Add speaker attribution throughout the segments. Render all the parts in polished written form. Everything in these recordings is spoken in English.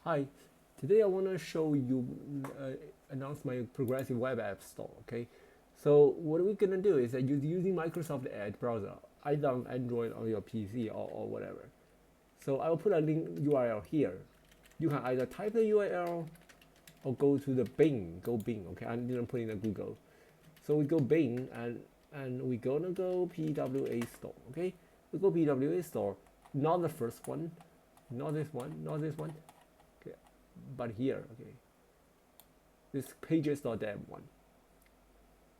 Speaker 1: Hi, today I want to show you, announce my progressive web app store, okay? So what we're gonna do is that using Microsoft Edge browser, either on Android or your PC or whatever. So I will put a link URL here. You can either type the URL or go to the Bing, okay? I didn't put in the Google. So we go Bing and we're gonna go PWA Store, okay? We go PWA Store, not the first one, not this one, not this one, okay, but here, okay. This pages.dev one.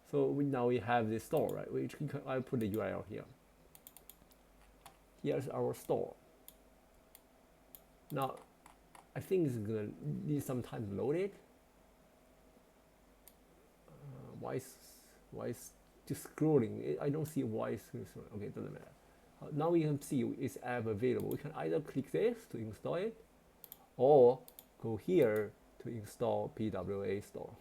Speaker 1: So now we have this store, right? Which I put the URL here. Here's our store. Now, I think it's gonna need some time to load it. Why is just scrolling? I don't see why it's scrolling. Okay, doesn't matter. Now we can see its app available. We can either click this to install it, or go here to install PWA Store.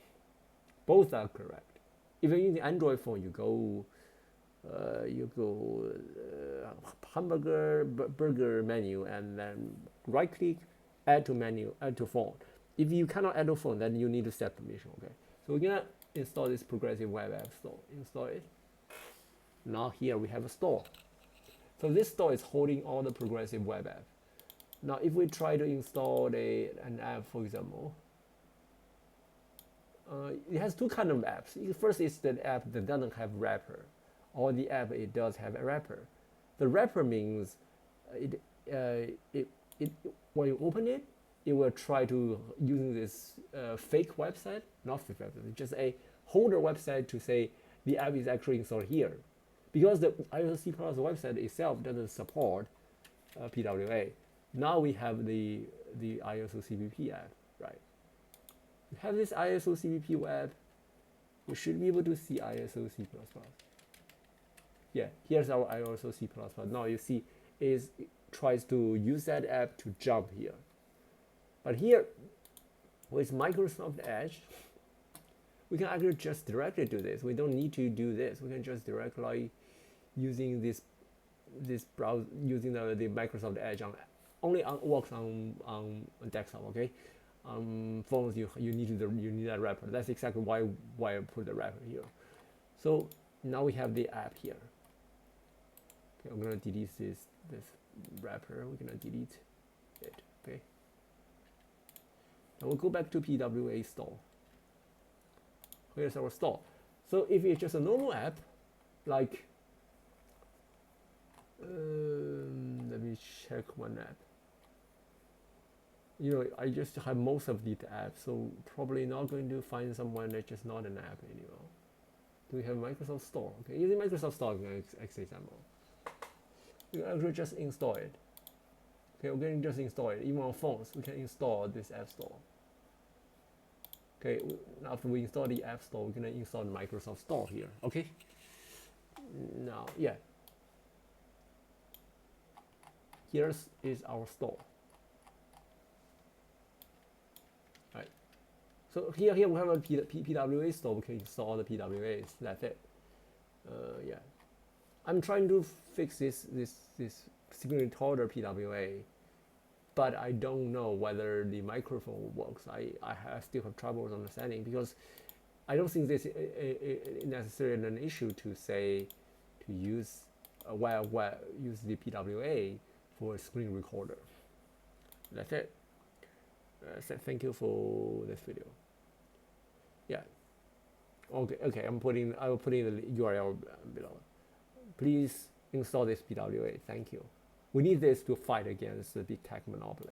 Speaker 1: Both are correct. If you're using Android phone, you go burger menu, and then right click, add to menu, add to phone. If you cannot add to phone, then you need to set permission. Okay, so we're gonna install this progressive web app store. Install it. Now here we have a store. So this store is holding all the progressive web app. Now if we try to install an app, for example, it has two kinds of apps. First is the app that doesn't have wrapper, or the app it does have a wrapper. The wrapper means when you open it, it will try to using this fake website, not fake website, just a holder website to say the app is actually installed here, because the ISO Plus website itself doesn't support PWA. Now we have the ISO CPP app, right? We have this ISO CPP web. We should be able to see ISO C++. Yeah, here's our ISO C++. Now you see it tries to use that app to jump here. But here, with Microsoft Edge, we can actually just directly do this. We don't need to do this. We can just directly using this browser, using the Microsoft Edge works on desktop. Okay, phones you need that wrapper. That's exactly why I put the wrapper here. So now we have the app here. Okay, I'm gonna delete this wrapper. We're gonna delete it. Okay. Now we'll go back to PWA Store. Here's our store. So if it's just a normal app, like let me check one app. You know, I just have most of the apps, so probably not going to find someone that's just not an app anymore. Do we have Microsoft Store? Okay, using Microsoft Store, we can example. We can actually just install it. Okay, we're going to just install it. Even on phones, we can install this app store. Okay, after we install the app store, we're going to install the Microsoft Store here. Okay, now, yeah. Here's our store. Right. So here we have a PWA store. We can install the PWAs. That's it. Yeah. I'm trying to fix this security recorder PWA, but I don't know whether the microphone works. I still have trouble understanding, because I don't think this is necessarily an issue to say to use use the PWA for a screen recorder. That's it. Thank you for this video. Yeah. Okay. I will put in the URL below. Please install this PWA. Thank you. We need this to fight against the big tech monopoly.